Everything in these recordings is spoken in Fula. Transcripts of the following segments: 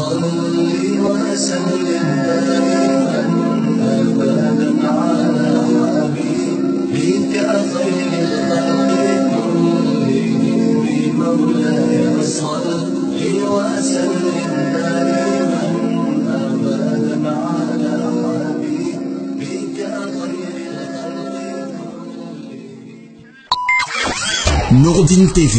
صل وسلم دائما أبدا على حبيبك خير الخلق كلهم مولاي صل وسلم دائما أبدا على حبيبك خير الخلق Nourdine TV,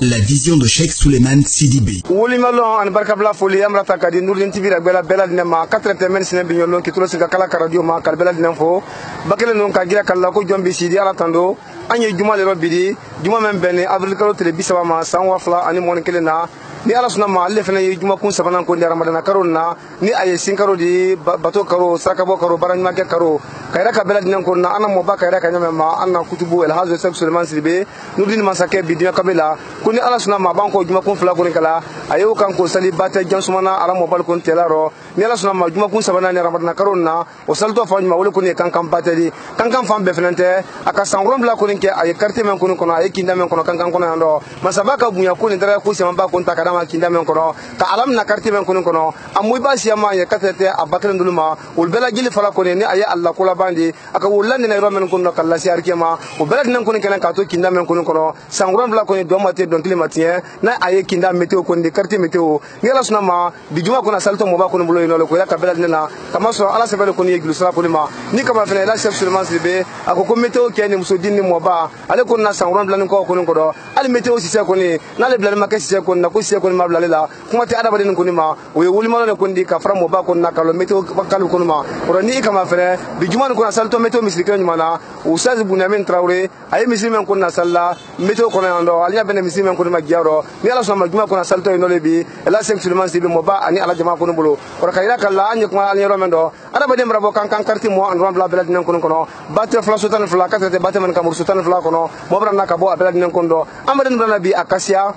la vision de Cheikh Souleymane Sidibé. Wuli malon an barka bla foli amrata kadi Nourdine TV la bela dinema 4 men sene bi nyolon ki tro singa kala radio ma kal bela dinfo bakele non ka gira kala ko jombi sidi ala tando anye juma le robidi juma men ben avril kalo tele bisaba ma sanwa fla ani mon kele na ni ala sunna ma alle fene juma kun sabana ko ndi ramadan karo na ni aye sinkaro di bato karo sakabo karo baran ma ke karo kayra ka bela dinan ko na ana mo ba kayra ka nyama ma anna kutubu el hazo Cheikh Souleymane Sidibé Nourdine masake bi dinya kabela kuni ala sunna ma banko juma kun fla ko kala ayo kan ko sali bata jansumana ala mo bal kon telaro ni ala sunna ma juma kun sabana ni ramadan karo na o salto fa ma wala ko ni kan batali kan fam be fenante aka sangrom bla ko ni ke aye carte men ko no aye kinda men ko kan ko ando masabaka bunya ko ni dara ko sema ba ko ta kadama kinda men ko ka alam na carte men ko no amoy ba siyama ye katete abakar nduluma ul bela jili fala ko ni aye alla ko la bandi aka wullande na romen ko no kala siar kema o bela dinan ko ni kelen ka to kinda men ko no sangrom bla ko ni do mate don climatien na aye kinda meteo ko ni carte meteo ni ala sunna ma bi juma ko na salto mo ba ko no bulo no ko ya ka bela dinna kama so ala se bela ko ni eglu sala ko ma ni kama fene la Cheikh Souleymane Sidibé ako ko meteo ke ni muso dinni mo ba ale ko na sangrom bla ni ko no ko do ale meteo si se ko ni na le bla ma ke si se ko na ko si se ko ni ma bla la kuma ti adaba din ko ni ma o wuli ma no ko ndi ka fra mo ba ko na ka lo meteo ba kalu ko ma ro ni kama fene bi juma ko na salto meteo misri kan mana ustaz Bunamin Traoré ay misri men ko na salla meteo ko na ndo alnya bene misri men ko ma giaro ni ala so ma juma ko na salto no le bi la Cheikh Souleymane Sidibé mo ba ani ala jama ko no bolo ro kayra kala anya ko alnya ro men do adaba dem rabo kan karti mo an ron bla bla din ko no batte fla sultan fla ka te batte man kamur sultan fla ko no mo bra na ka bo bla din ko ndo amaden bla bi akasia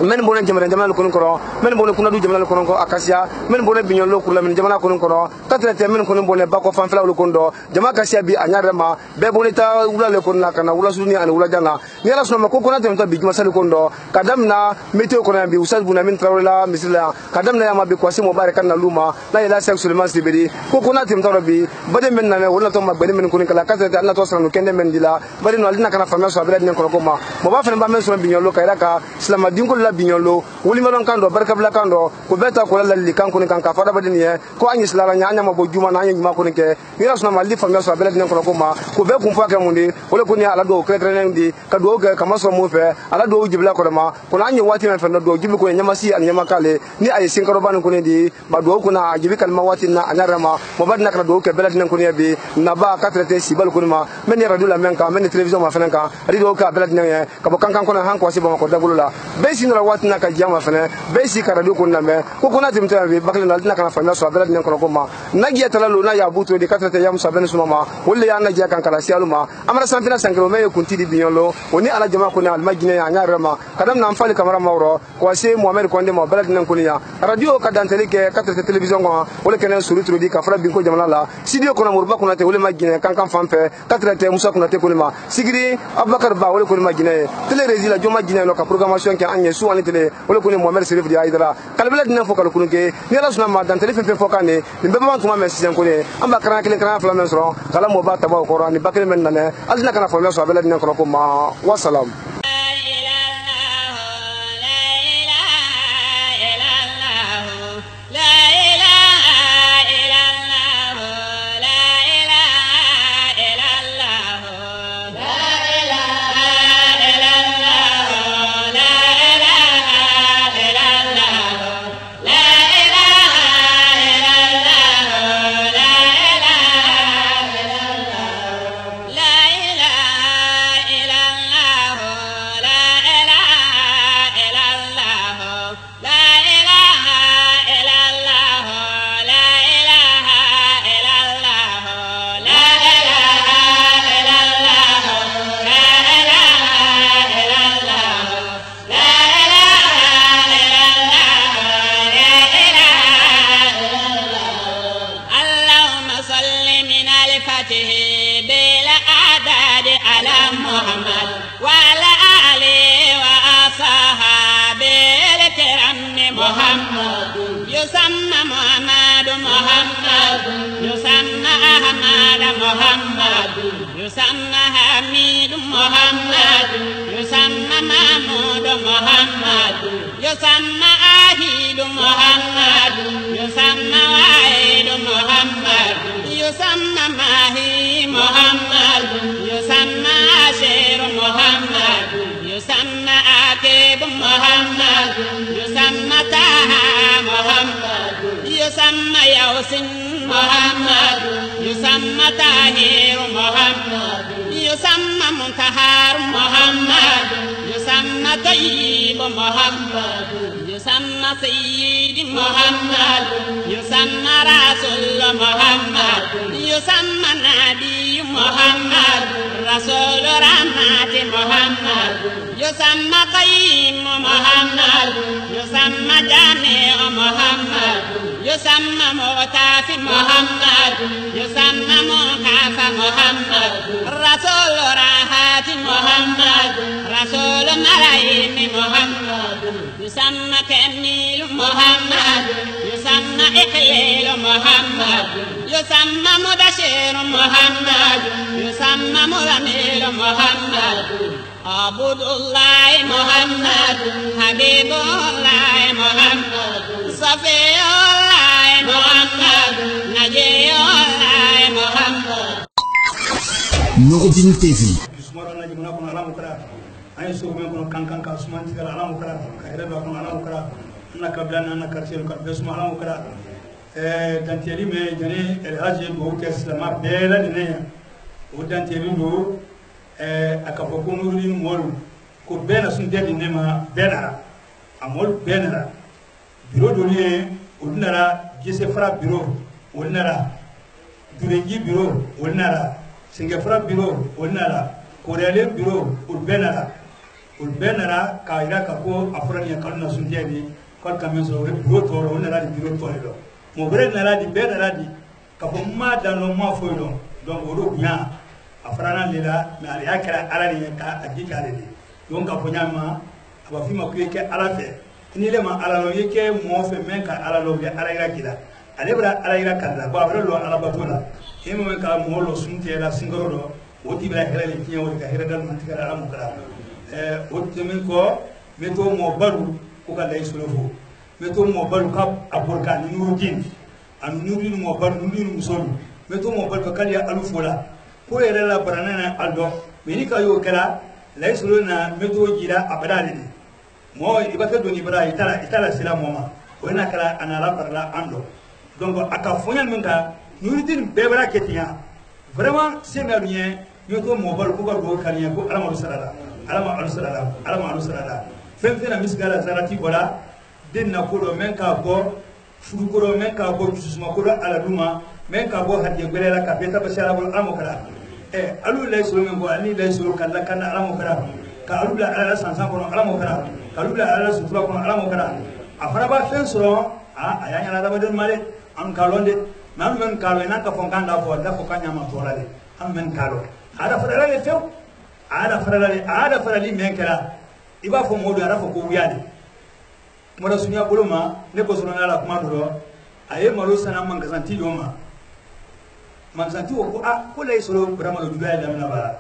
men bonen jamana ko no men bonen kuna du jamana ko no akasia men bonen binyon lo kula men jamana ko no tatrete men ko bonen bako fan fla ko ndo jama kasia bi anyare ma be bonita wula le ko na kana wula suni an wula jana ni ala sunna ko na temta bi juma sali ko ndo kadam na meteo ko na bi usaz Bunamin Traoré la misila kadam na ma bi kwasi mo bare kan na luma la ila Cheikh Souleymane Sidibé ko na temta rabbi bade men na wala to ma bade men ko ni kala katrete Allah to sanu kende men dila bade no alina kana famia so abela din ko ko ma mo ba fa ba men so binyon lo kayra ka islam din ko binyolo wuli malon kando barka bla kando ko beta ko lalli kan ko ni kan ka fada badin ye ko anyi sala nya ma bo juma na anyi ma ko ni ke ni rasna ma li famia so bela din ko ma ko be kun fa ke mundi wala ko ni ala do kretre ndi ka do ga kama so mo fe ala do jibla ko ma ko na anyi wati men fe do jibi ko nyama si an nyama kale ni ay sin karo ban ko ni di ba do ko na jibi kal ma wati na anyara ma mo bad na ka do ke bela din ko ni bi na ba ka trete si bal ko ma men ni radio la men ka men television ma fe nan ka radio ka bela din ye ka bo kan ko na han ko si ba ko dagulula be sin watina ka jama fana be si ka radio ko na me ko kuna timta be bakle na dina kana famia so abela din ko ma nagiya talalo na ya buto de katrete yam so ben suma ma wolle ya nagiya kan kala si aluma amara sampina sankro me kunti di binyolo woni ala jama ko na almagine ya nya rama kadam na amfali kamera mawro ko se Mohamed Konde mo bela din ko ni ya radio ka dantele ke katrete television ko wolle kenen surutru di ka fra bin ko jamana la sidio ko na murba ko na te wolle magine kan fampe katrete musa ko na te ko ma sigiri Abubakar ba wolle ko magine tele rezila joma magine no ka programmation ke anye su ani tele wala ko ni Mohamed Serif di aidara kalbela dina fo kala kunke ni ala sunna ma dan tele fe fokane ni be ban tuma men sijan ko ne amba kana kile kana fla men so kala mo ba tabaw ko ni bakle men nane alina kana fo men so bela dina ko ma wa salam La محمد يسمى محمد محمد يسمى أحمد محمد يسمى حميد محمد يسمى محمود محمد يسمى أهيد محمد يسمى واحد محمد يسمى ماهي محمد يسمى عشير محمد يسمى عاقب محمد يسمى طه محمد يسمى يوسف محمد يسمى طاهر محمد يسمى منتهر محمد يسمى طيب محمد يسمى سيد محمد يسمى رسول محمد يسمى نبي محمد رسول رحمة محمد يسمى قيم محمد يسمى جامع محمد يسمى مغتاف محمد يسمى مكافى محمد رسول راحات محمد رسول ملايين محمد يسمى كميل محمد يسمى إقليل محمد يسمى مدشر محمد يسمى مزميل محمد عبد الله محمد حبيب الله محمد صفي الله محمد نجي الله محمد Nordine TV. Bureau donné ordinara Gisefra bureau ordinara Durengi bureau ordinara Singefra bureau ordinara Koreale bureau urbenara kaira kako afrani kalna sundiani kol kamenso bureau toro ordinara di bureau toro mo brenara di benara di kapo ma dano ma foilo donc odo nya afrana lela mais ali akara alani ka adikale di donc kapo nyama abafima kuyeke alafe ni le ma alalo yeke mo fe men ka alalo be alayra kila alebra alayra kala ba bra lo alabatola imo men ka mo lo sunte la singoro do woti bra hele ni woni ka hele dal man tigara alamu kala woti men ko meto mo baru ko ka lay solo meto mo baru ka aborka ni nurudin an nurudin mo baru nurudin musolu meto mo baru ka ya alu fola ko yere la branana aldo meni ka yo kala lay solo na meto jira abadali mo ibate doni bara itala sila moma wena kala anala parla ando donc aka fonya minka nuridin bebra ketiya vraiment c'est bien yoto mo bal ko go kaliya ko alama salala fenfena misgala zarati bola denna ko do menka go furu ko do menka go jusuma ko do ala duma menka go hadiye belela ka beta bashala bol amokala alu lay so men go ani lay so kala kana amokala ka alu la ala sansan ko amokala kalula ala sutura kono ala mo kana afara ba fen so ayanya la dabadon male am kalonde nam men kalo na ka fon kanda fo da fo kanya ma torale am men kalo ada farale few ada farale men kala iba fo modu ara fo ko wiyade modo sunya boloma ne ko sona la kuma do aye malo sana man kazanti yoma man zanti ko ko lay solo brama do duya da na ba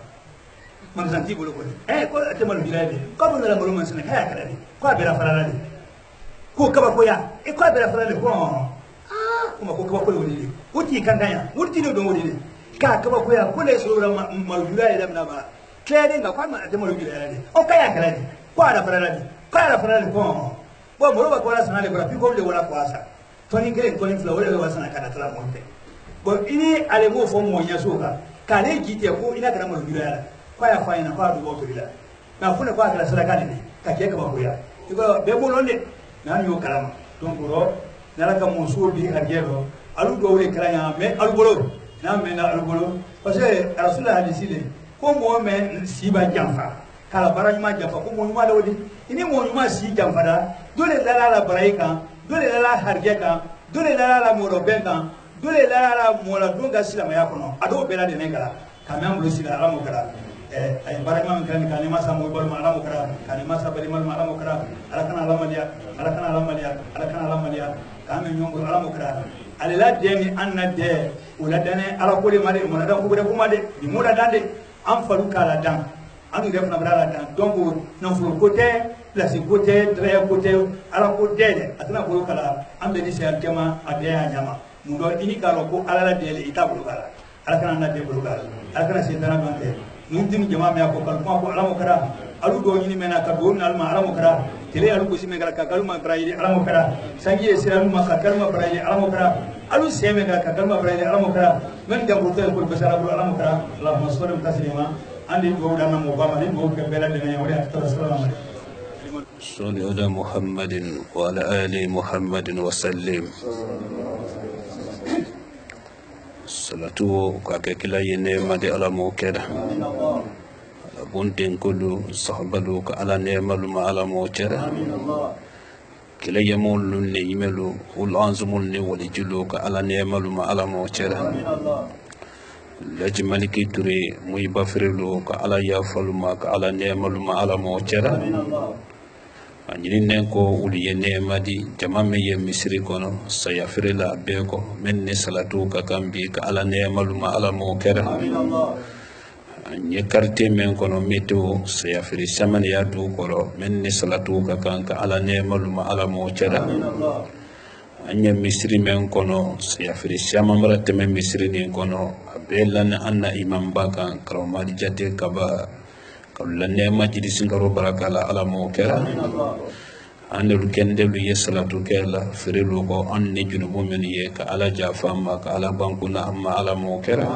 man zanti bolo ko ko te malo duya de ko bon la malo man sana kaya kala de ko abira farale ko kaba ko ya ko abira farale ko kuma ko kaba ko woni wuti kandanya wuti do woni ka kaba ko ya ko lay solo malo duya da na ba klede nga kwa ma te malo duya de o kaya kala de ko ada farale ko bo moro ba ko la sana le ko ko le wala ko asa toni ngere ko ni fla wala wala sana kana tala monte bo ini ale mo fo mo nya soka kale gite ko ina kana malo duya kwa ya fa ina kwa do bo bila na fune kwa kala sala kana ni ka ke ka ba ko ya iko be bo londe na yo kalama donc ro na la ka mo so bi hargero alu do wele kala ya me alu bolo na me na alu bolo parce que rasulullah hadisi le ko mo me siba jamfa kala bara nyuma jamfa ko mo nyuma dawdi ini mo nyuma si jamfa da dole la baraika dole la hargeka dole la mo robenka dole la mo la dunga silama ya kono ado bela de negala kamam lo sila amo kala ay barama kan kan ma sa mo bal ma ala mo kara kan ma sa bali mal ma ala mo kara ala kana ala maliya ala kana ala maliya ala kana ala maliya kan men nyongo ala mo kara ala la de ni anna de wala dane ala ko de made mo da ko de ko made di mo da dande am faru kala dan an def na brala dan donc non fulu côté place côté très côté ala ko de atana ko kala am de ni se altema ade ya nyama mu do ini kala ko ala la de ita bulu kala ala kana na de bulu kala ala kana se dana bante nundim jama me ko kala ko ala mo kara alu do ni mena ka do na ala mo kara tele alu ko sime kala ka kalma brayi ala mo kara sangi se alu ma ka kalma brayi ala mo kara alu seme ka kalma brayi ala mo kara men da ko ko basara bulu ala mo kara allahumma salli taslima andi do dana mo ba ma ni mo ke bela de ne wala assalamu alaikum صل على محمد وعلى آل محمد وسلم صلاة كاكلا ينما دي على موكرة بنتين كله صحبلو على نعمة ما على موكرة كلا يمول يملو والأنزمول ولجلو على نعمة ما على موكرة لجمالي تري مي بفرلو على يافلو ما على نعمة ما على موكرة anjini nenko uli yene madi jama me ye misri kono sayafire la beko men ne salatu ka kambi ka ala ne maluma ala mo kera anye karte men kono meto sayafire saman ya du koro men ne salatu ka kan ka ala ne maluma ala mo kera anye misri men kono sayafire saman rate men misri ni kono abelan anna imam baka karamadi jate kaba lanne majidi singaro barakala ala mo kera andul kendelu yesalatu kella firelu ko anni junubu men ye ka ala jafama ka ala bankuna amma ala mo kera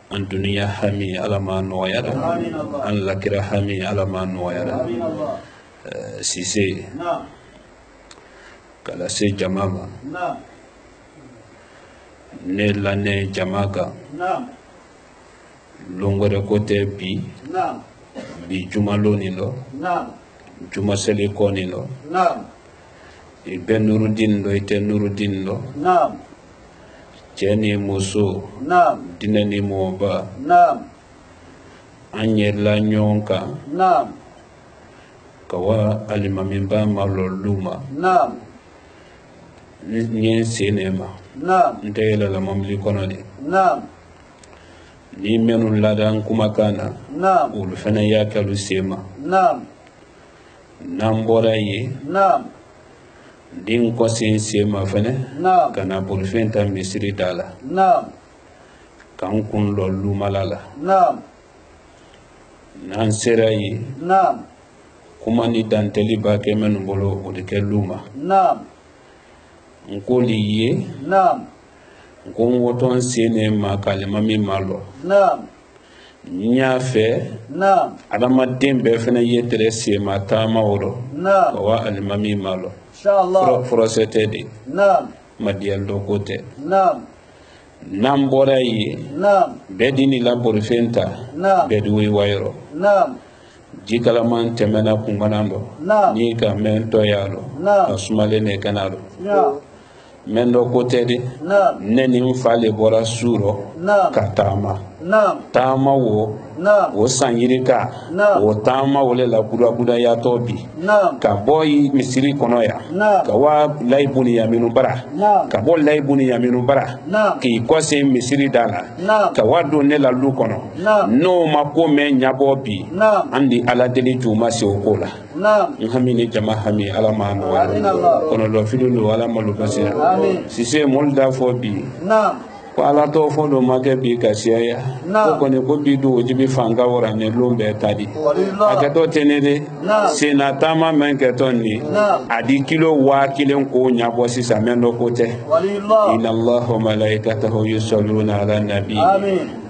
an duniya hami ala ma noyara an lakira hami ala ma noyara sise kala se jamama ne lane jamaka longore kote bi bi juma loni lo juma seli koni lo ibe nurudin lo ite nurudin lo jeni muso dinani moba anye la nyonka kawa alimamimba malo luma nye sinema ndeyela la mamli kono di ni menu ladan kuma kana ulu fana ya kalu sema nambora ye din ko sin sema fana kana bul fenta misri dala kan kun lo lumalala nan sera ye kuma ni danteli ba ke menu bolo o de ke luma nkoli ye ngon woton sene makalima mi malo nya fe adama dembe fena yetere sema tama woro wa alimami malo inshallah frosete di madial do kote nam boray bedini la borfenta bedwi wayro jikala man temena kunganando ni ka mento yalo asumale ne kanalo mendo kote di neni mfale bora suro katama tama wo sanyirika wo tama wole la buda ya tobi ka boy misiri kono ya ka wa laibuni ya minu bara ka bo laibuni ya minu bara ki kwase misiri dala ka wa do ne la lu kono no mako me nyabo bi andi ala deli juma se okola nhamini jama hami ala mano kono do filu ala malu basira si se molda fo bi ko ala to fo do make bi kasiya ko ne ko bi do jibi fanga wora ne lombe tadi akato tenede sena tama men ke tonni adi kilo wa kilen ko nya bo sisa men do kote inna allaha wa malaikatahu yusalluna ala nabi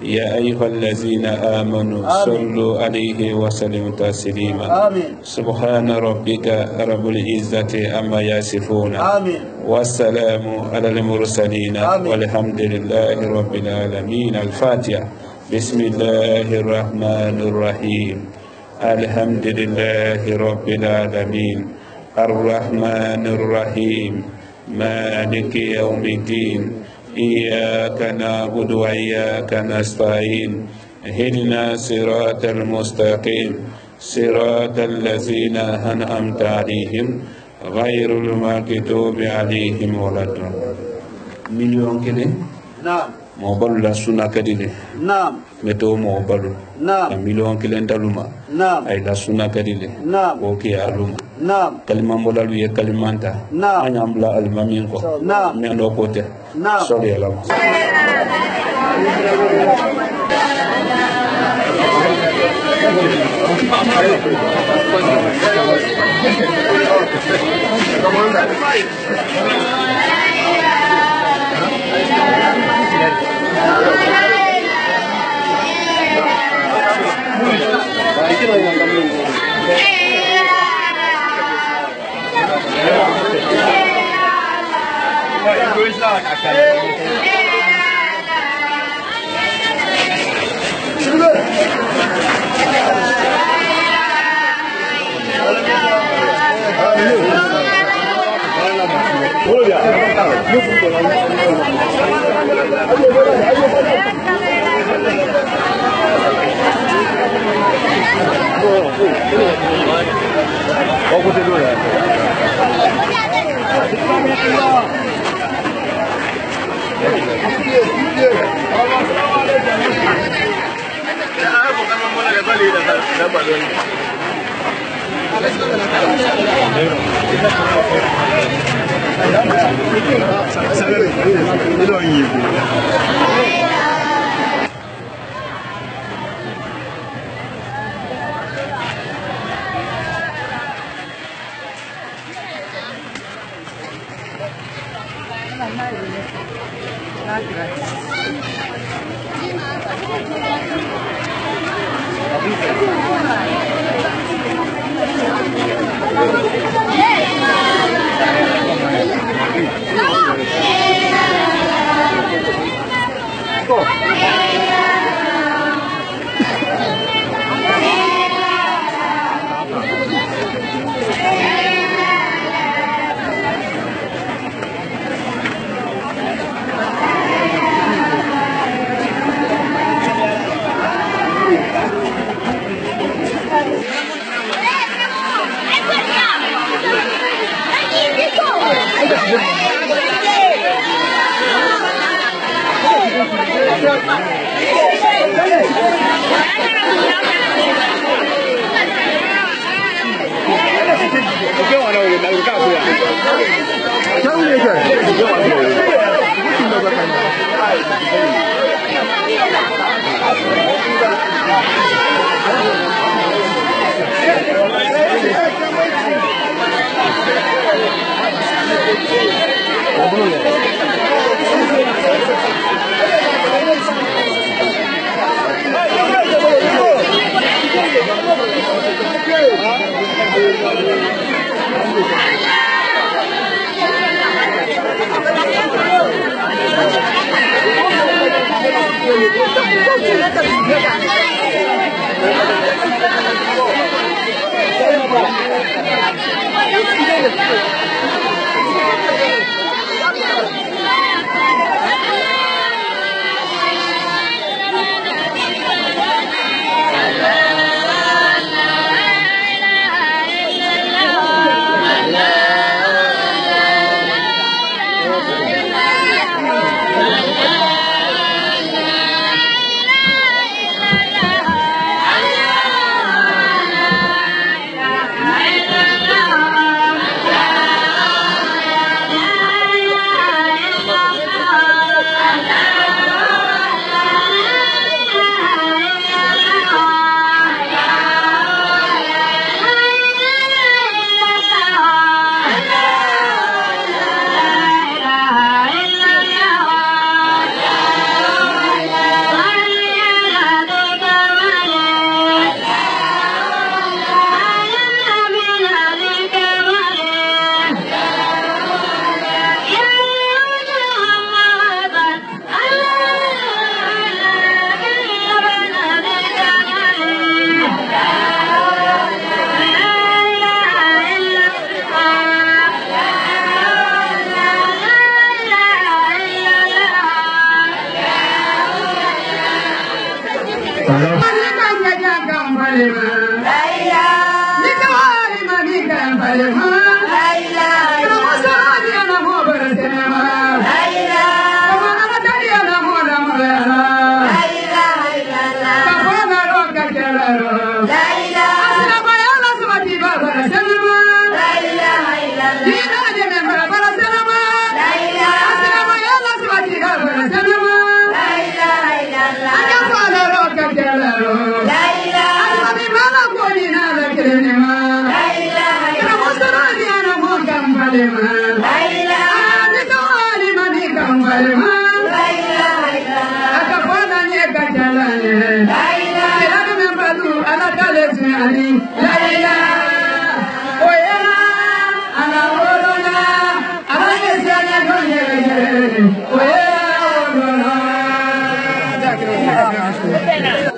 ya ayyuhallazina amanu sallu alayhi wa sallimu taslima subhana rabbika rabbil izzati amma yasifuna wassalamu ala al mursalin walhamdulillahi rabbil alamin. Al-Fatiha. Bismillahir rahmanir rahim. Alhamdulillahi rabbil alamin. Ar-rahmanir rahim. Maliki yaumiddin. Iyyaka na'budu wa iyyaka nasta'in. اهدنا صراط المستقيم صراط الذين أنعمت عليهم غير المغضوب عليهم ولا الضالين. مليون كده. نعم. موبل لا سنة كديله. نعم. متو موبل. نعم. مليون كده دلوما. نعم. أي لا سنة كديله. نعم. أوكي ألوما. نعم. كلمة مولا لوي كلمة أنت. نعم. أنا أملا المامين كو. نعم. مين لو كوته. نعم. سوري ألام.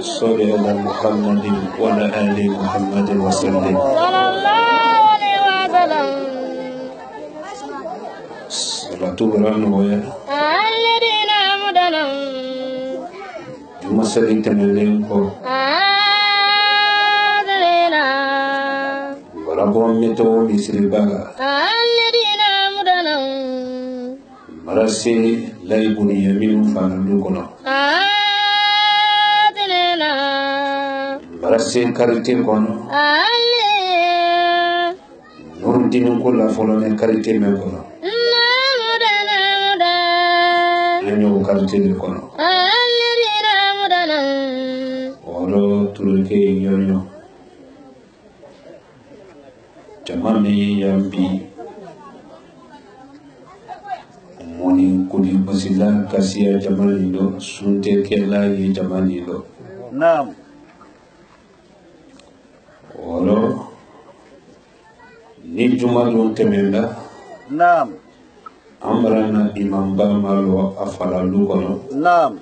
صلى على محمد وعلى آل محمد وسلم. صلى الله عليه وسلم. صلاة ورحمة الذين مدنوا جمع سليم تملين كو آذرنا برابو ميتو بسربا الذين مدنوا مرسي لا يبني يمين فانلو كنا آذرنا مرسي كارتين كنا نور دين كلا فلان كارتين مكنا أنيو كارتين كنا oro turuke yonyo jamami yambi moni kudi basila kasia jamalindo sunte kela ye jamalindo naam oro ni juma don temenda naam amrana imam ba malo afala lukono naam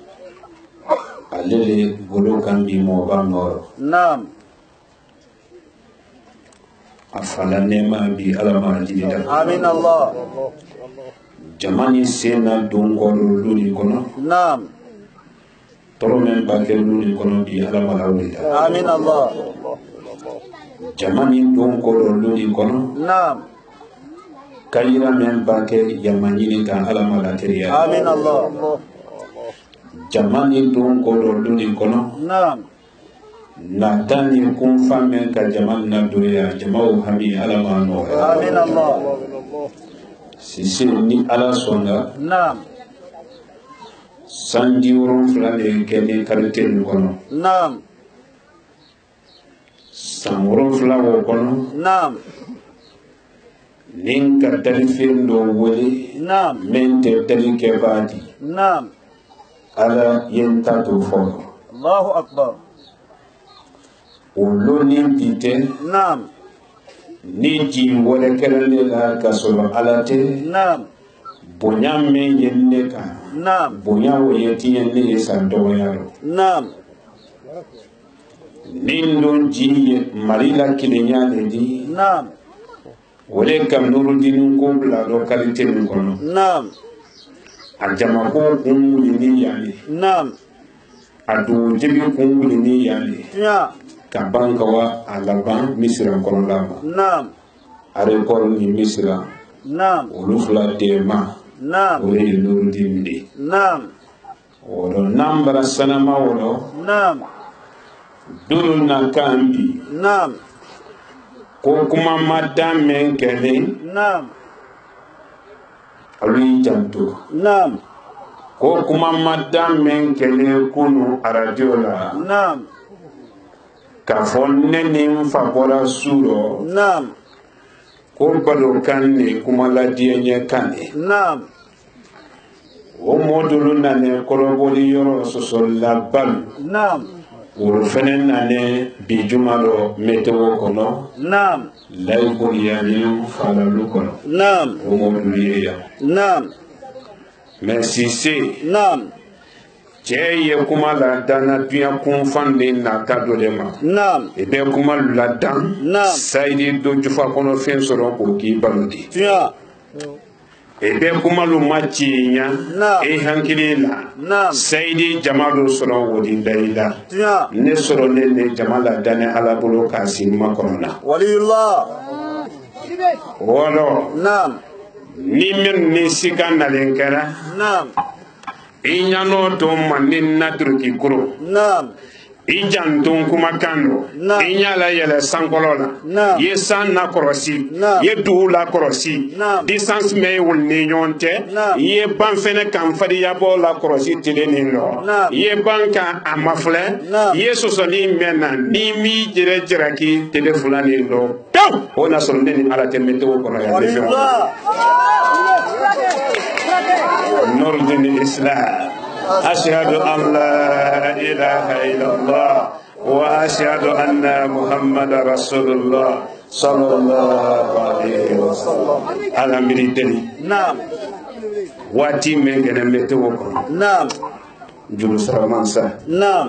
alele bolo kambi mo ba noro naam afala nema bi alama jidida amin Allah jamani sena dongoro luni kono naam toro men bakel luni kono bi alama lawlida amin Allah jamani dongoro luni kono naam kayira men bakel yamanyini kan alama la teriya amin Allah jamani dongoro luni kono naam natani kumfa men ka jamani na doya jamau hami alama no amin Allah sisi ni ala songa naam sandi woron fulane kene karite ni kono naam samoron fulawo kono naam ninka talifin do wole naam mente talike badi naam ala yenta to fo Allahu akbar uloni dite naam ni ji wole kerele la kasolo alate naam bonya me yenne ka naam bonya wo yeti yenne santo yaro naam nindon ji marila kilenya di naam wole kam nurudin ko bla do kalite ni kono naam ajama ko kumuli ni yani naam adu jibi kumuli ni yani ya kabanka wa alaban misira kono lama naam are kono ni misira naam ulufla tema naam wole nurudin ni naam wolo nambara sanama wolo naam dulu na kambi naam ko kuma madame kene naam alu janto naam ko kuma madame kene kunu aradio la naam ka fonne ni mfabora suro naam ko balo kanne kuma la dienye kanne naam o modulu nane koroboli yoro sosol la bal naam wuro fenen nane bijumalo meteo kono naam laybul yani fala lukono naam o modulu yeya naam merci c'est naam Jeye kuma la dana duya kun fande na kado de ma naam ebe kuma la dan naam saidi do jufa kono fen soro ko ki baludi ya ebe kuma lu machinya naam e hankili la naam saidi jamalo soro wodi ndaila ya ne soro ne jamala dane ala bolo kasim makorona waliyullah wolo naam ni men ni sikanda lenkara naam inyano to manin nadru ki kuro naam Ijantung kumakando inyala yele sankolola ye san na korosi ye du la korosi distance me wul ni nyonte ye ban fene kan fadi ya bo la korosi tileni lo ye banka amafle ye sosoni mena ni mi jere jeraki telefulani lo taw ona sonde ni ala temete ko na ya lefe nurdin islam أشهد أن لا إله إلا الله وأشهد أن محمد رسول الله صلى الله عليه وسلم على مريدني نعم واتي من جنمتوكم نعم جلوس رمانسا نعم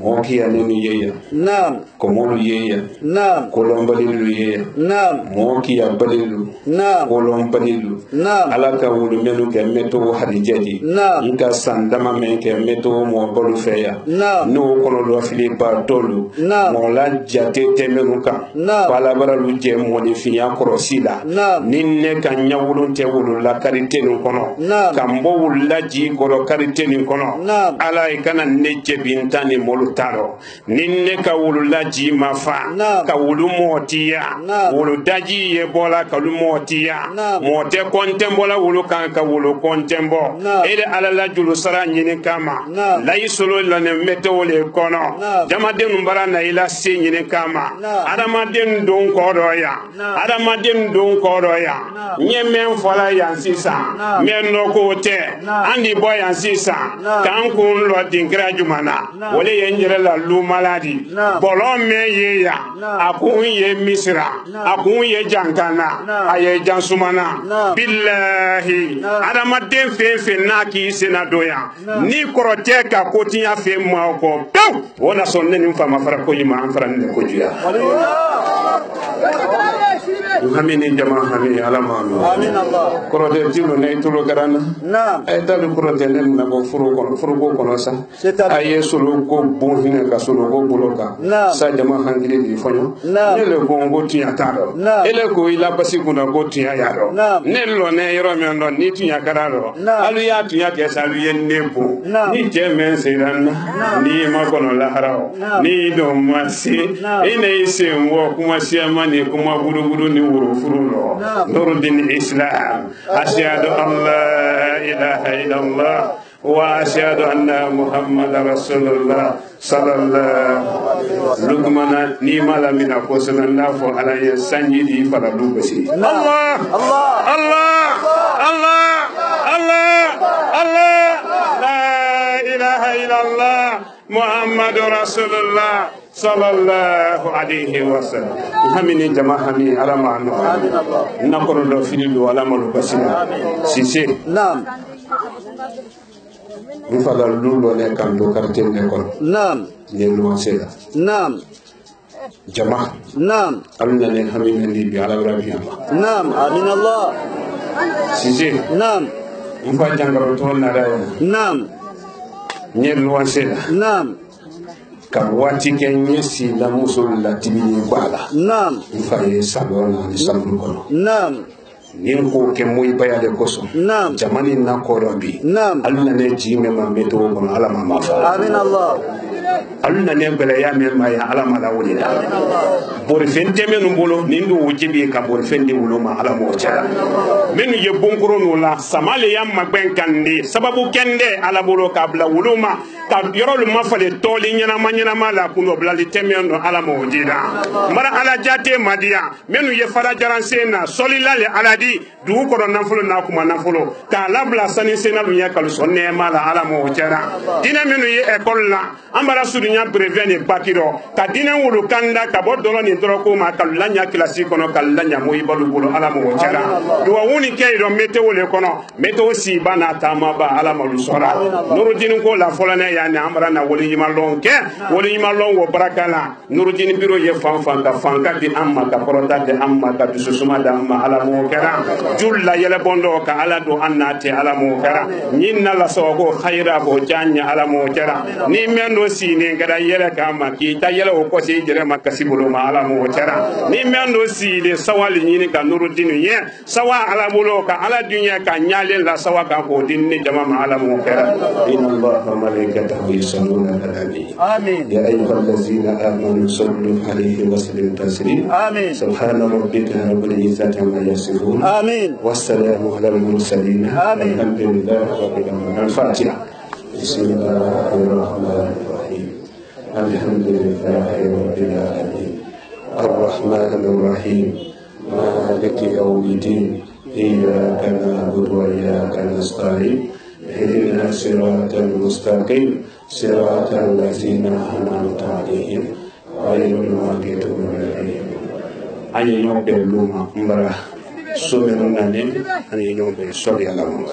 موكي أنني يا نعم كمول يا نعم كولومباليلو يا نعم موكي أباليلو نعم كولومباليلو نعم على كول منو كمتو حديجتي نعم إنك سندما من كمتو موبلو فيا نعم نو كولو فيليبا تولو نعم مولا جاتي تمنوكا نعم بالابرا لوجي موني فيا كروسيلا نعم نين كان يولون تولو لا كاريتين كونو نعم كامبو لا جي كورو كاريتين كونو نعم على كان نيجي بنتاني مولو taro ninne ka wululaji mafa ka wulu motiya wulu daji ye bola ka wulu motiya mote kontembola wulu kan ka wulu kontembo ede ala la julu sara nyini kama la yisolo la ne meto le kono jama den mbara na ila se nyini kama adama den don kodo ya adama den don kodo ya nyemen fola yan sisa men no ko te andi boy yan sisa kan kun lo dinkra jumana wole yenjere la lu maladi bolon me ye ya akun ye misra akun ye jankana aye jansumana billahi adama den fe na ki sena doya ni korote ka kotinya fe ma ko wona sonne ni fama fara ko yima an fara ne ko juya hamini jama hami alama amin Allah korote tilo ne tulo garana na ay dalu korote ne na ko furu ko kono sa aye sulu ko bonhine ka sulu ko buloka sa jama hangile di fonyo ne le ko ngoti ataro ele ko ila basi kuna ko tiya yaro ne lo ne yoro mi ndo ni tiya kararo alu ya tiya ke salu yen nepo ni je men sedan ni ma kono la harao ni do masi ine ise wo kuma siama ni kuma gudu ni wuro furulo nurdin islam ashhadu an la ilaha illallah wa ashhadu anna muhammadar rasulullah sallallahu lugmana ni mala mina ko sanna fo ala ya sanji di fala dubasi allah allah allah allah allah allah la ilaha illallah muhammadur rasulullah sallallahu alayhi wa sallam hamini jama hami alama no nakoro do fililu alama lo basina sisi naam mfala lulo ne kando kartel ne kon naam ne lo seda naam jama naam amna ne hamini ni bi ala rabbi naam amin Allah sisi naam mfa jangaro to na dayo naam ne lo seda naam ka wati kenye si la musul la tibini bala naam mfaye sabona ni sabru kono naam nin ko ke moy bayade koso naam jamani na korombi naam alna ne jime ma meto kono ala ma mafa amin Allah alna ne bele ya men ma ya ala ma la woni da bor fente men bolo nindu wujibi ka bor fende wulo ma ala mo cha men ye bonkoro no la samale yam magben kande sababu kende ala bolo ka bla wulo ma ka yorol ma fale toli nyana ma la kuno bla li temen no ala mo jida mara ala jate madia menu ye fara jaran sena solilale ala di du ko don nanfulo na kuma nanfulo ka labla sani sena lunya kalu sonne mala ala mo jara dina menu ye école la ambara sudunya brevene bakiro ka dina wulu kanda ka bodolo ni droko ma kalanya classique kono kalanya mo ibalu bolo ala mo jara do woni kay do météo le kono météo si bana tama ba ala mo sora nurudin ko la folane yani ambara na woli yima lonke woli yima lon wo barakala nurudin biro ye fanka di amma ka porota de amma ka bisusuma da amma ala mo kara julla yele bondo ka ala do annate ala mo kara nyinna la sogo khaira bo janya ala mo kara ni mendo si sine ngada yela kama ki ta yela o ko se jere makasibulo ma ala mo tera ni men no sile sawali nyini ka Nuruddin ye sawa ala bulo ka ala dunya ka nyale la sawa ka ko dinni jama ma ala mo tera inna allaha malaikatahu yusalluna ala nabi amin ya ayyuhallazina amanu sallu alayhi wa sallimu taslima amin subhana rabbika rabbil izzati amma yasifun amin wassalamu ala al mursalin amin alhamdulillahi rabbil alamin al-fatiha بسم الله الرحمن الرحيم الحمد لله رب العالمين الرحمن الرحيم مالك يوم الدين إياك نعبد وإياك نستعين اهدنا الصراط المستقيم صراط الذين أنعمت عليهم غير المغضوب عليهم أن يوم بلوما مبارا سومنا أن يوم بسوريا لهم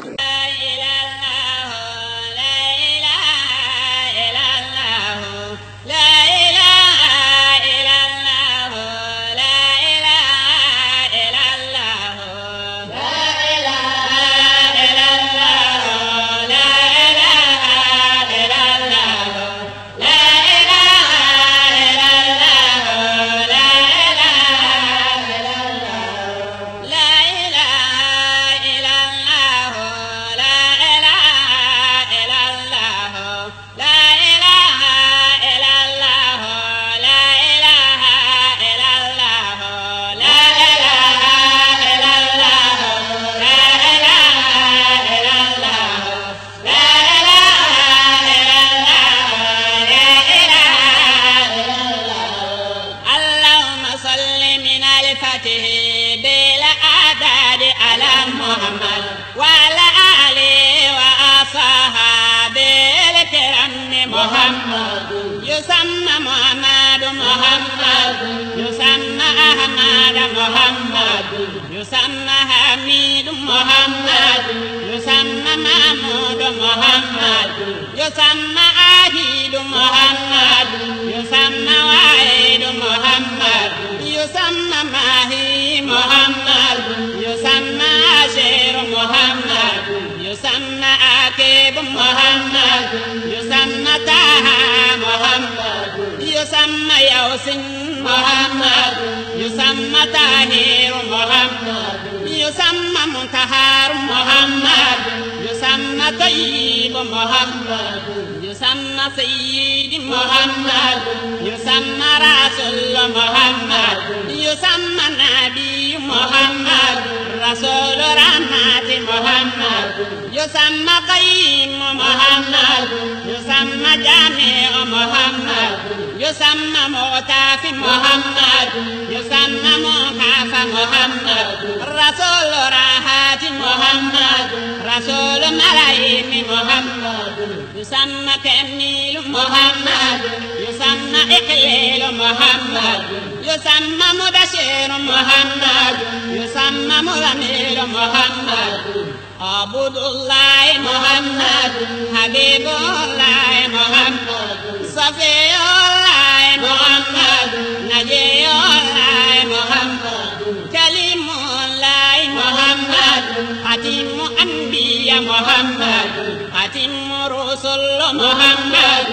يسمى حميد محمد يسمى محمود محمد يسمى عهيد محمد يسمى وعيد محمد يسمى ماهي محمد يسمى عشير محمد يسمى عقيب محمد يسمى طه محمد يسمى يوسن محمد يسمى طاهر محمد يسمى منتهر محمد يسمى طيب محمد يسمى سيد محمد يسمى رسول محمد يسمى نبي محمد رسول رحمة محمد يسمى قيم محمد يسمى جامع محمد يسمى مغتاف محمد يسمى مكافى محمد رسول راحة محمد رسول ملايين محمد يسمى كميل محمد يسمى إقليل محمد يسمى مبشر محمد يسمى مزميل محمد عبد الله محمد حبيب الله محمد صفي الله محمد نجي الله محمد كلم الله محمد خاتم أنبياء محمد خاتم رسل محمد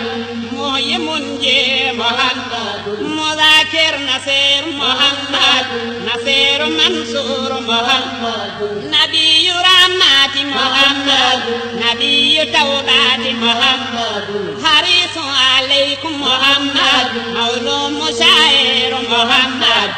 محيي منجي محمد مذاكر نصير محمد نصير منصور محمد نبي رحمة محمد نبي توبة محمد حريص عليكم محمد مولى مشاعر محمد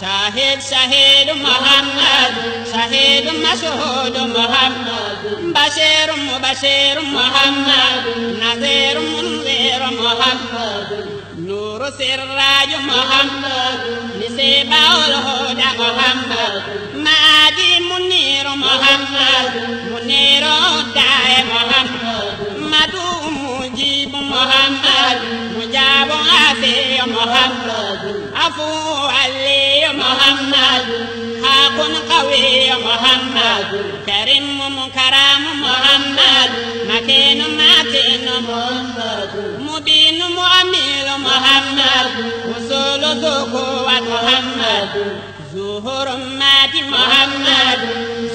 شاهد شهيد محمد شهيد مشهود محمد بشير مبشر محمد نذير منذر محمد نور سراج محمد نسيبه الهدى محمد مادي منير محمد منير الداعي محمد مدعو مجيب محمد مجاب عافي محمد عفو علي محمد حق قوي محمد كريم مكرم محمد مكين متين محمد مبين معمل محمد وصول ذكوة محمد ظهور مات محمد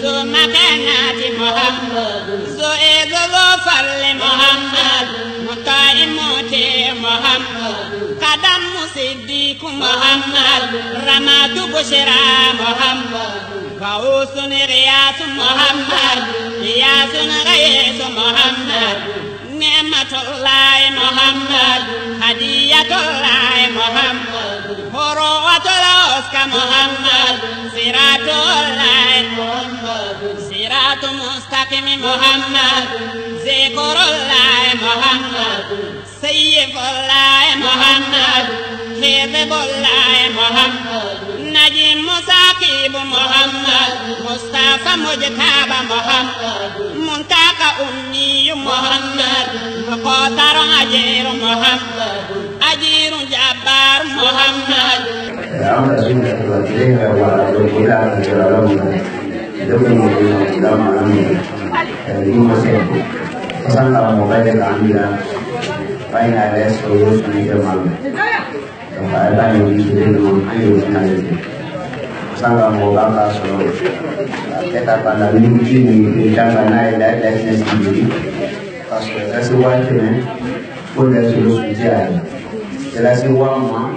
ذو مكانات محمد ذو إذ ذو فل محمد مطاع موت صديق محمد رماد بشرى محمد غوث غياث محمد غياث غيث محمد نعمة الله محمد هدية الله محمد فروة الأسك محمد صراط الله محمد صراط مستقيم محمد ذكر الله محمد سيف الله محمد حفظ الله محمد نجم مساقب محمد مصطفى مجتبى محمد منتقى أمي محمد مقاتر أجير محمد أجير جبار محمد Baik ada seluruh senior malam. Ada yang dikirim ayo nanti. Sangka mau bangga seluruh. Kita pada minggu ini jangan naik dari sendiri. Pas sesuatu ni, pun dah seluruh bicara. Jelas uang mah,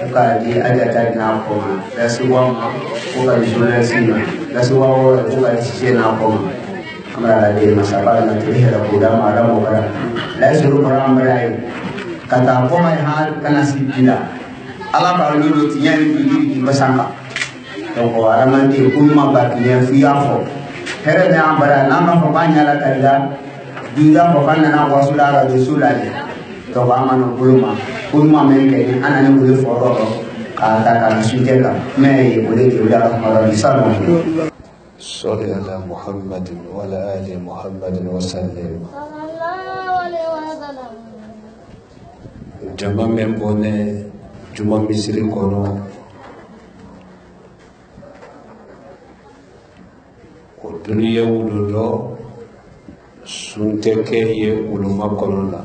bukan di aja cari nafkah mah. Jelas uang mah, bukan di sudah sini. Jelas uang bukan di sini nafkah mah. Amra di masalah nanti ada budak ada bukan. Lain suruh orang berai kata apa mai hal kena sipila Allah kalau dulu tiada begini bersama toko orang nanti kulma baginya fiafo heret yang beranama pokoknya lah kerja juga pokoknya nak wasulah rasulullah toko aman kulma mereka anak yang boleh foto kata kata sujela mei boleh juga orang disana صل على محمد وعلى آل محمد وسلم jama men bone juma misiri kono ko duniya wululo sunte ke ye uluma kono la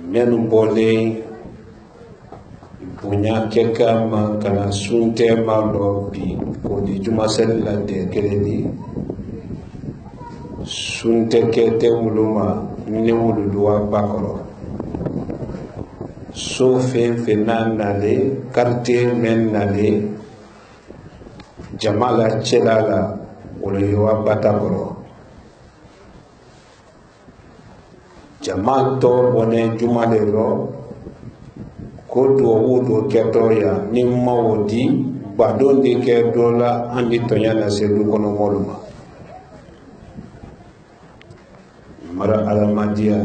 men bole punya kekama kana sunte malo bi ko di juma sella de keleni sunte kete wuluma ni wuluwa bakoro so fen nale quartier men nale jamala chelala wuluwa batakoro jamal to bone jumale ro ko do wudo ketoya ni mawodi badonde ke dola andi tonya na selu kono moluma mara alamadia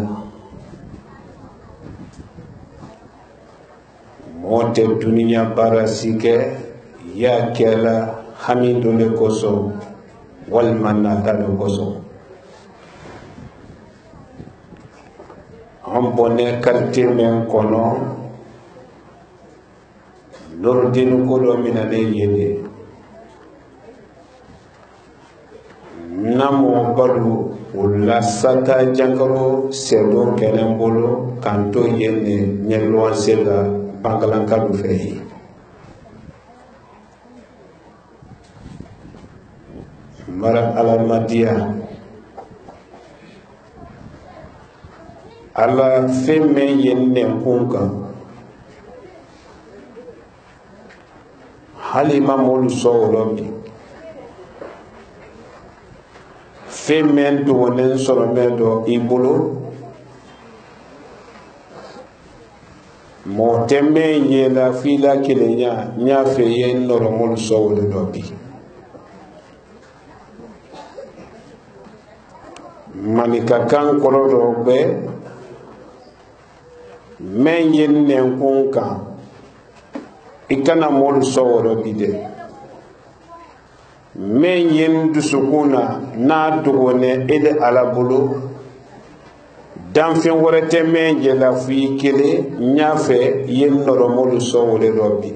mote dunia barasike ya kela hamidule koso wal manatale koso ambone quartier men kono Nordin kodo minane yede namo balu wala sata jankaro selo kelembolo kanto yene nyelwa sela bangalanka du fehi mara alamadia ala femme yenne kunka halima molu sowolobi femen do wonen soro medo ibolo mo tembe yela fila kilenya nya fe yen noro molu sowolo dobi manika kan korodo be men yen nen kunka ikana molu sowolo bide men yen dusukuna na dugone ede alabulu danfen worete men je la fi kele nyafe yen noro molu sowole robi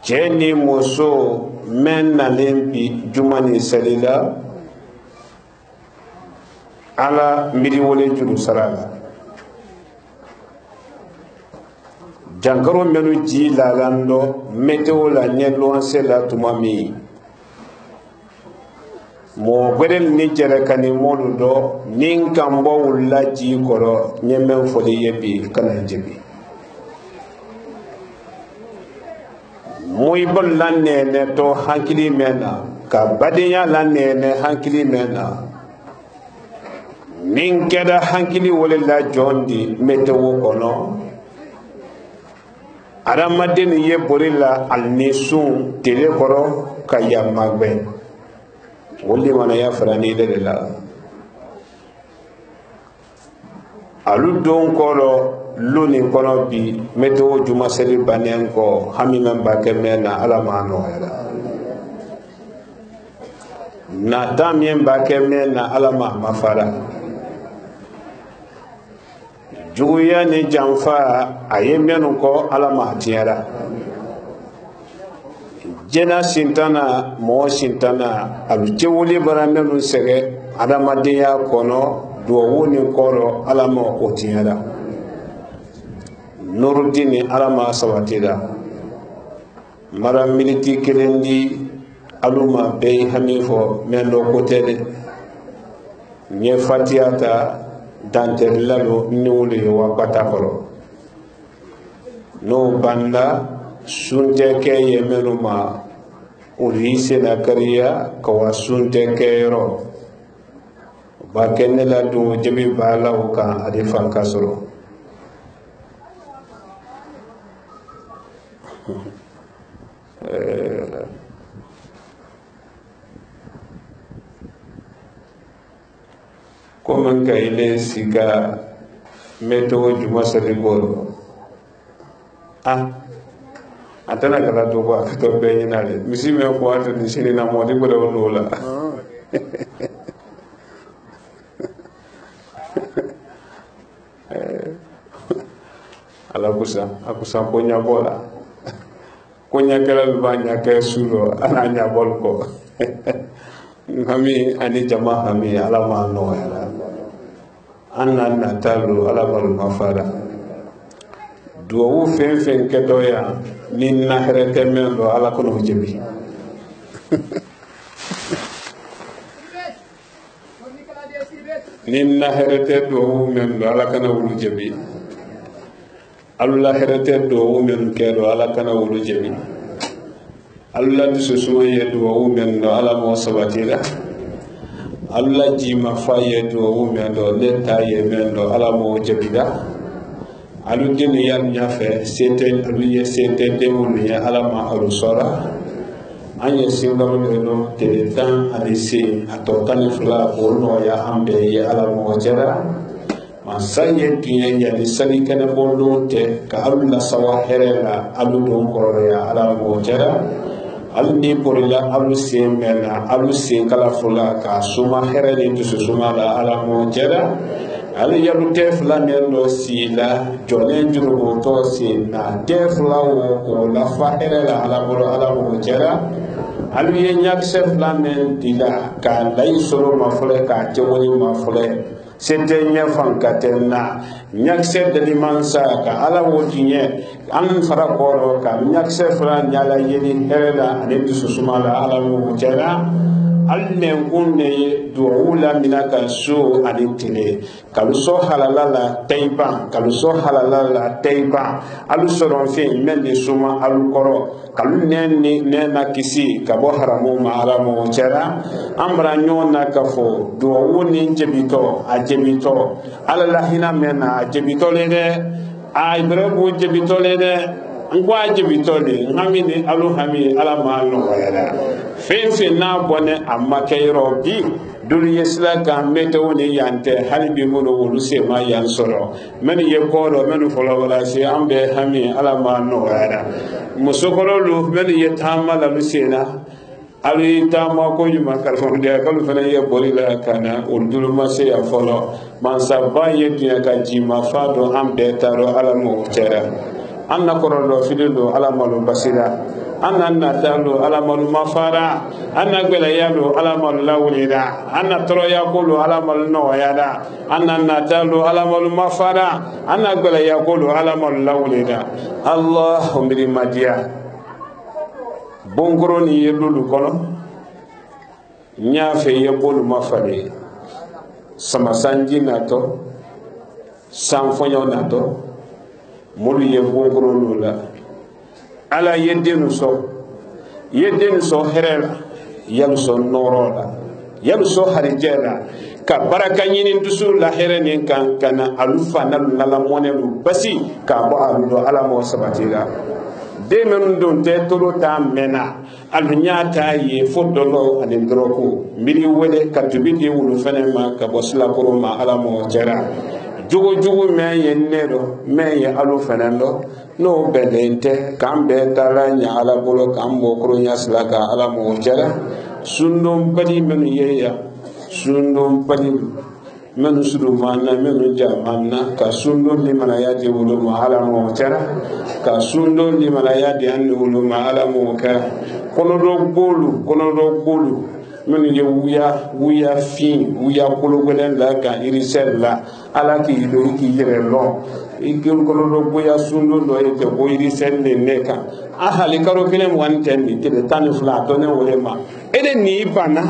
jeni moso men na lembi jumani salila ala miri wole juru sarala jankaro menu ji lalando meteo la nyelo ansela tumami mo gwerel ni jere kani molu do nin kan bo wulla ji koro nyemen fodi yebi kana jebi muy bon lanne ne to hankili mena ka badinya lanne ne hankili mena nin keda hankili wolella jondi metewo kono aramadin ye borilla alnisun tele koro kaya magbe wolli mana ya farani de la alu don koro luni kono bi metewo juma seli banen ko hami men ba kemena ala mano era na tamien ba kemena ala ma mafara juguya ni janfa aye menu ko ala ma tiara jena sintana mo sintana alu cewuli bara menu sege adamadiya kono duwo ni koro ala ma o tiara nurudini ala ma sabatida mara militi kelendi aluma be hamifo mendo kotede nye fatiyata dante lalo niwuli wa patakolo no banda sunte ke yemenu ma urise na kariya kawa sunte ke yoro ba kenne la du jebi bala uka adi fankasoro comme ka ile siga meto juma sarigoro atana kala to ko to be nyinale misi me ko ato ni sini na modi ko do lola ala kusa ponya bola konya kala banya ke suro ananya bolko kami ani jama kami ala ma no ala anna natalu ala mal mafara duwu fen ke doya nin na herete men do ala kono jebi nin na herete duwu men do ala kana wulu jebi Allah herete duwu men ke do ala kana wulu jebi Allah susuma ye duwu men do ala mo sabatira Allah jima faye duwu men do leta ye men do ala mo jebida alu dini yan nyafe sete alu ye sete demul ya ala ma alu sora anye singam no te tan alisi atokani fla bono ya ambe ya ala mo jera masaye kiye ya ni sali kana bono te ka alu la sawa herela alu don ko ya ala mo jera alni porila alu semena alu sen kala fula ka suma herele to suma la ala mo jera ali yalu tefla nendo sila jone juru to sina tefla wo la fa herela ala bolo ala mo jera ali ye nyak sefla men dila ka lay solo ma fule ka jewoni ma fule sente nya fankatenna nyak se de mansa ka ala wo tinye an fara koro ka nyak sefla nyala yeni herela ane to suma la ala mo jera allen kunne duwula minaka so adintile kaluso halala taiba kaluso halala taiba alu soron fe men de suma alu koro kalu nenni nena kisi kabo haramu ma haramu jara amra nyona kafo duwuni jebito ajebito alala hina mena ajebito lede ay brebu jebito lede ngwa jibitole ngamini alu hami ala ma no wala fe na bone amma kayro bi dul yesla ka meto ni yante halbi mono wulu se ma yan soro men ye koro men folo wala se ambe hami ala ma no wala musokoro lu men ye tamala lu sena ali tama ko yuma kalfon de kalu fana ye bolila kana urdul ma se ya folo man sabba ye tiya ka jima fado ambe taro ala mo tera anna korolo fidelo ala malu basira anna talo ala malu mafara anna gbela yalo ala malu lawlida anna toro yakulu ala malu no yada anna talo ala malu mafara anna gbela yakulu ala malu lawlida allahumma madia bongoro ni yedulu kono nya fe ye bolu mafale sama sanji nato sanfonyo nato mulu ye bongoro lula ala yedenu so herela yalu so norola yalu so harijela ka baraka nyinin dusul la hereni kan kana alufa nala monelu basi ka bo aludo ala mo sabatira de men don te tolo ta mena alunyata ye fodolo ane droko miri wele katubidi wulu fene ma ka bosla ko ma ala mo jera jugo me ye nero me ye alu fenendo no bedente kambe talanya ala bolo kambo kronya slaka ala mo jera sundum padi men ye ya sundum padi men sudu manna men jamanna ka sundum li malayati wulu ma ala mo jera ka sundum li malayati an wulu ma ala mo ka kono do bolu men ye wuya fin wuya kolo gwelen la ka irisel la ala ki do ki yere lo ikul kono do buya sundo do e te bo irisel le neka ahali karo kelen wanten ni te tan fla to ne wole ma ede ni bana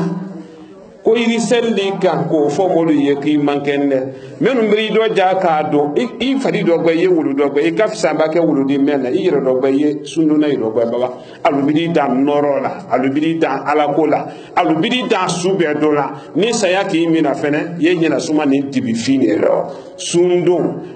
ko irisel le ka ko fo mo ye ki mankende men mbri do ja ka do i fadi do gbe ye wulu do gbe e ka fisa ba ke wulu di mena i yere do gbe ye sundo na do gbe baba alubidi da norola alubidi da alakola alubidi da sube dola ni saya ki mina fene ye nyina suma ni dibi fini ro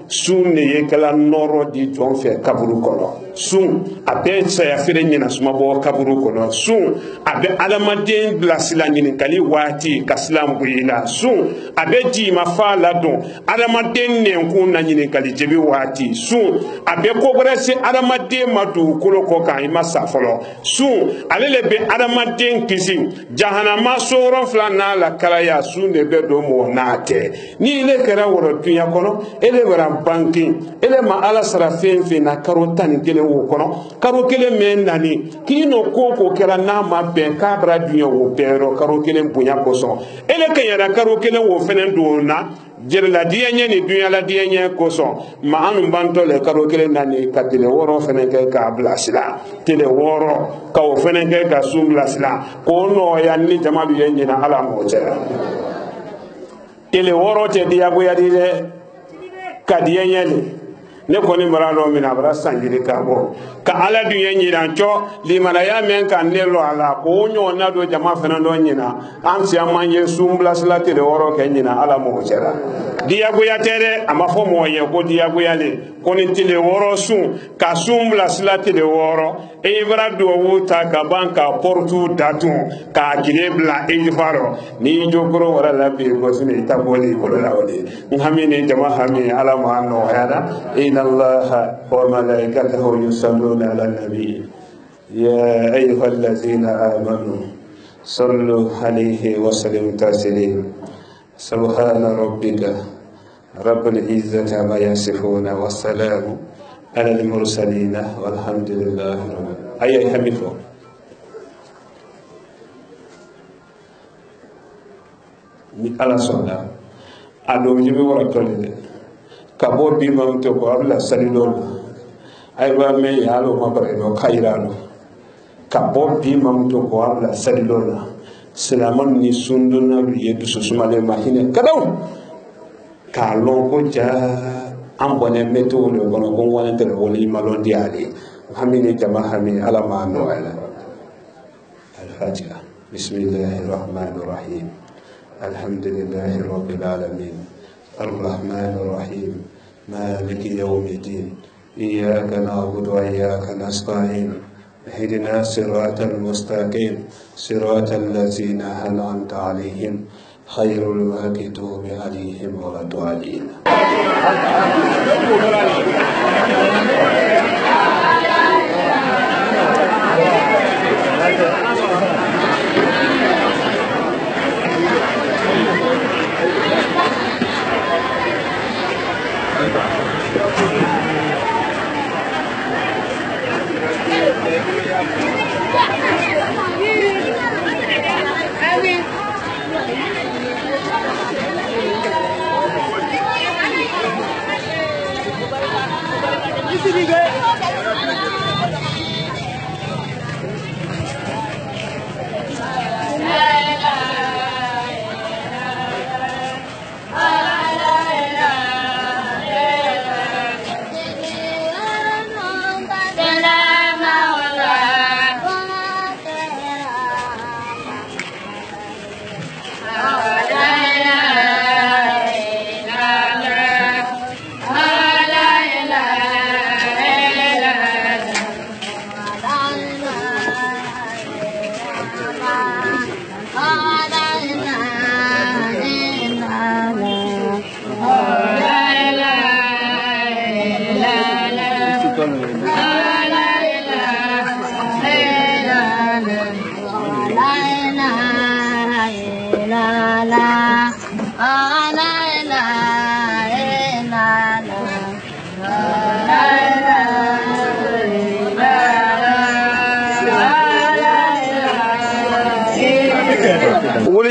sunne ye kala noro di jon fe kaburu kono sun abe saya fere nyina suma bo kaburu kono sun abe alamaden blasila nyini kali wati kaslam buila sun abe di mafala don alamaden ne kun na nyini kali jebi wati sun abe kogrese alamaden madu koloko kan ima safolo sun alele be alamaden kisi jahanama soron flana la kala ya sun de be do mo nate ni le kera woro tunya kono ele wara banki ele ma ala sara fenfe na karota ni kele wo kono karo kele men nani kino koko kera na ma ben kabra dunya wo pero karo kele bunya koso ele kanyara karo kele wo fenen do na jere la dienya ni dunya la dienya koso ma anu banto le karo kele nani ka tele woro fenen ke ka blasila tele woro ka wo fenen ke ka sum blasila ko no ya ni jama bi yenye na ala mo jere tele woro te dia go ya dire kadiyanyele ne koni maralo mina bara sanjiri kabo ka ala dunya nyira cho limana ya men kan ne lo ala ko nyo na do jama fena do nyina am si amanye sumbla salate de woro ke nyina ala mo jera dia go ya tere ama fo mo ye ko dia go ya le koni tile woro sun ka sumbla salate de woro e bara do wuta ka banka portu datu ka kilebla e faro ni jogoro wala la be go sine taboli ko la wali ngamine jama hami ala mo anno hada الله وملائكته يصلون على النبي يا أيها الذين آمنوا صلوا عليه وسلموا تسليما سبحان ربك رب العزة عما يصفون والسلام على المرسلين والحمد لله رب العالمين أي حميفو على صلاة أدوم جميع ورطولي kabo bi mam to ko abla salilol ay wa me yalo mabare do khairalo kabo bi mam to ko abla salilol salaman ni sunduna bi yedu susumale mahine kadaw ka lon ko ja ambone meto le kono ko wona tere woni malon diali hamini jama hami ala ma no ala al-fatiha bismillahir rahmanir rahim alhamdulillahi rabbil alamin الرحمن الرحيم مالك يوم الدين إياك نعبد وإياك نستعين اهدنا الصراط المستقيم صراط الذين أنعمت عليهم خير المغضوب عليهم ولا الضالين La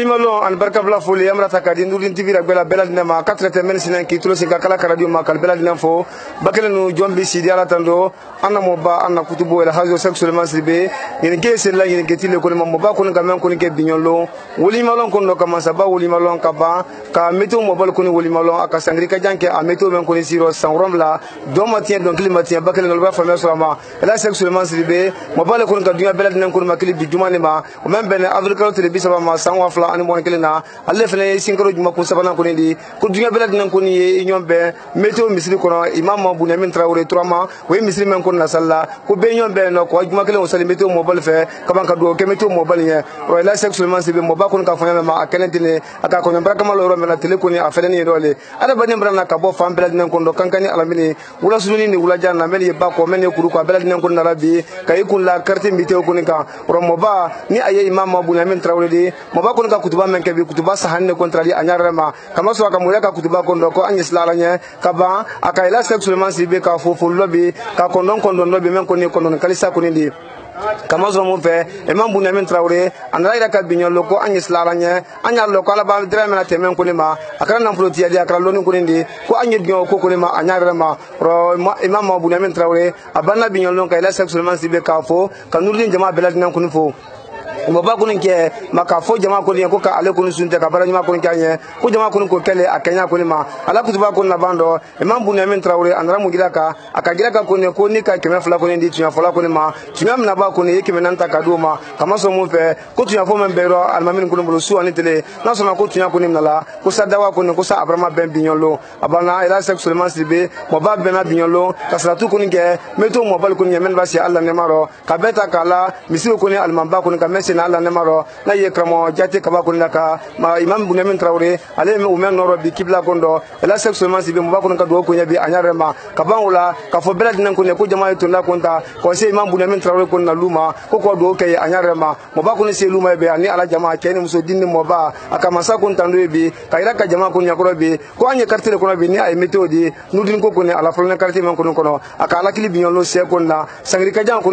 Malo an barka bla foli amra takadi ndurin tv ra bela bela dinama 4 men sinan ki tulo singa kala radio ma kal bela dinam fo bakele no jombi sidi ala tando anna moba anna kutubo el hazo sexuellement sibe yen ke sen la yen ke tile ko mo ba ko ngam ko ke binyolo woli malon ko no kama saba woli malon ka ba ka meto mo bal ko ni woli malon aka sangri ka janke a meto men ko ni siro sangrom la do matien donc li matien bakele no ba famé so ma la sexuellement sibe mo bal ko ka dunya bela dinam ko ma kili bi jumane ma o men ben afrika tele bi saba ma sangwa fla ani mon kelena alle fene sinkaro juma ko sabana ko ni ko dunya bela dinam ko ni nyombe meto misri ko imam Bunyamin Traoré 3 mois we misri men ko na salla ko be nyombe no ko juma kele o sali meto mo bal fe kaban ka do ke meto mo bal ye o la sexuellement sibe mo ba ko ka fanya ma akenentine aka ko nyambra kama lo na tele ko ni afele ni dole ada bani mbra ka bo fam bela dinam ko do kankani alamini wula sununi ni wula janna men ye ba ko men ye kuru ko bela dinam ko na rabi kay kun la carte mbite ko ni ka ro mo ba ni aye imam Bunyamin Traoré di mo ba ko ka kutuba men ke bi kutuba sahanne contrali anyarama kama so ka muya ka kutuba ko ndo ko anyisla nya ka ba aka ila sexuellement sibe ka fofo lobi ka kondon lobi men ko ni kondon kalisa ko ni di kama so mo fe imam Bunyamin Traoré andra ira ka binyo loko anyisla nya anyar loko ala ba dra mena temen ko ni ma akara nan floti ya akara lonu ko ni di ko anyi binyo ko ni ma anyarama ro imam Bunyamin Traoré abana binyo lon ka ila sexuellement sibe ka fo ka nurdin jama belad nan ko ni fo mo ba kunin ke maka fo jama ko ni ko ka ale kun sunte ka bara jama ko kanye ko jama ko ko kele akanya ko ni ma ala kutuba ko na bando imam Bunyamin Traoré andra mu gidaka akagira ko ni ko ni ka keme fula ko ni di tunya fula ko ni ma tunya na ba ko ni keme nan ta ka do ma kama so mo fe ko tunya fo men bero almamin ko no su ani tele na so na ko tunya ko ni nala ko sa dawa ko ni ko sa abrama ben binyolo abana ila sexuellement sibe mo ba ben na binyolo ka sa tu ko ni ke meto mo bal ko ni men ba si Allah ne maro ka beta kala misi ko ni alman ba ko ni ka na Allah ne maro na ye kramo jati kaba ko naka ma imam Bunyamin Traoré ale me umen noro bi kibla gondo ela sexuellement sibe mo ba ko nka do ko nyabi anyarema kaba wala ka fo bela dinan ko ne ko jama to na konta ko se imam Bunyamin Traoré ko na luma ko ko do ke anyarema mo ba ko ne se luma be ani ala jama ke ni muso dinni mo ba aka masa ko ntando bi ka ira ka jama ko nyakoro bi ko anye kartele ko bi ni ay metodi nudin ko ne ala fulne kartele man ko no aka ala kili bi nyolo se ko na sangri ka jam ko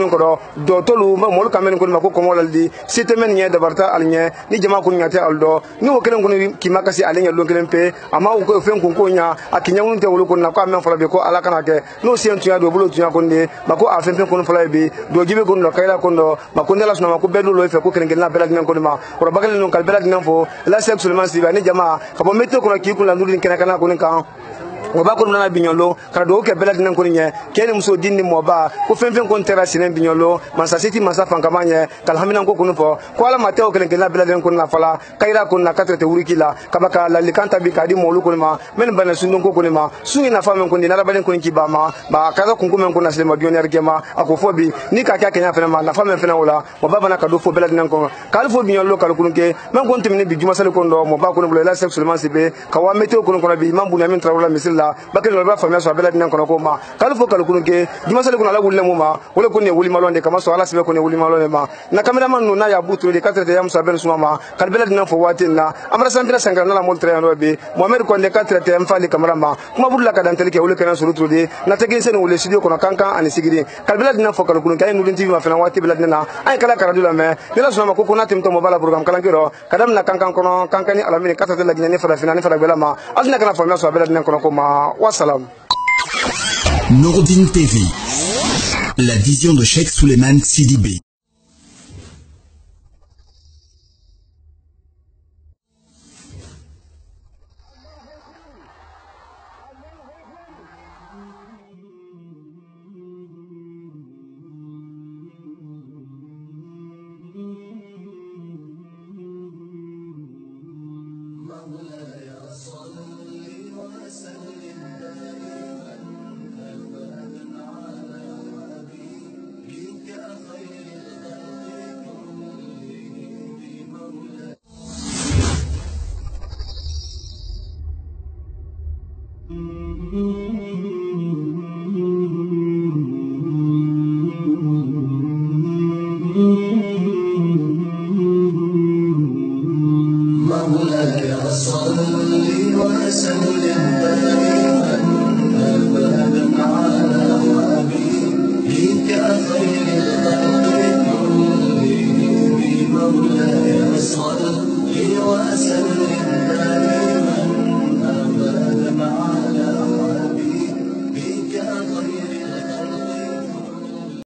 do tolu mo mol kamen ko ma ko molal site men nye dabarta alnye ni jama kun nyate aldo ni o kelen kun ki makasi alenya lon kelen pe ama o ko fen kun ko nya akinya un te wolo kun na ko men fala be ko ala kana ke no sien tuya do bolo tuya kun de bako a fen kun fala be do jibe kun no kayla kun do makun de la suna ko bedu lo fe ko kelen na bela dinan kun ma ko bagal non kal bela dinan fo la sexuellement siba ni jama ka bo metto kun ki kun la ndudin kena kana kun kan o ba ko na binyolo ka do ke bela dinan kun nye kene muso dinni mo ba ko fen ko tera sinen binyolo man sa siti man sa fan kamanye kal hamina ko kun fo ko ala mateo kelen na bela dinan kun na fala kaira kun na katrete wurikila kabaka la likanta bi kadi mo lu kun ma men bana sundon ko kun ma sungi na famen kun na rabalen kun ki ba ma ba kaza kun men kun na sele mabioner gema ako fobi ni ka kya kenya fena ma na famen fena wala mo ba bana ka do fo bela dinan kun kal fo binyolo kal kun ke men kun timni bi juma sale kun do mo ba kun bula la sexuellement sibe ka wa meteo kun bi imam Bunyamin Traoré misilla bakelo ba famia so bela dinan kono ko ma kalfo kal kun ke juma sale kun ala wulle mu ma wala kun ne wuli malonde kama so ala sibe kun ne wuli malonde ma na cameraman no na ya butu de 4 de yam so ben suma ma kal bela dinan fo watin na amara sampira sangara na mol tre no be mohamed ko de 4 de yam fali cameraman kuma bulla ka dan telke wala kana suru de na tege sen wule studio kono kankan ani sigiri kal bela dinan fo kal kun ke nulin tv ma fena wati bela dinan ay kala kara dula me dela so ma ko kuna timto mo bala program kala ngiro kadam na kankan kono kankani alamini 4 de la gine fara fena ni fara bela ma azna kana famia so bela dinan kono ko ma wassalam. Nourdine TV, la vision de Cheikh Souleymane Sidibé. صل وسلم دائما أبدا على حبيبك خير الخلق كلهم مولاي صل وسلم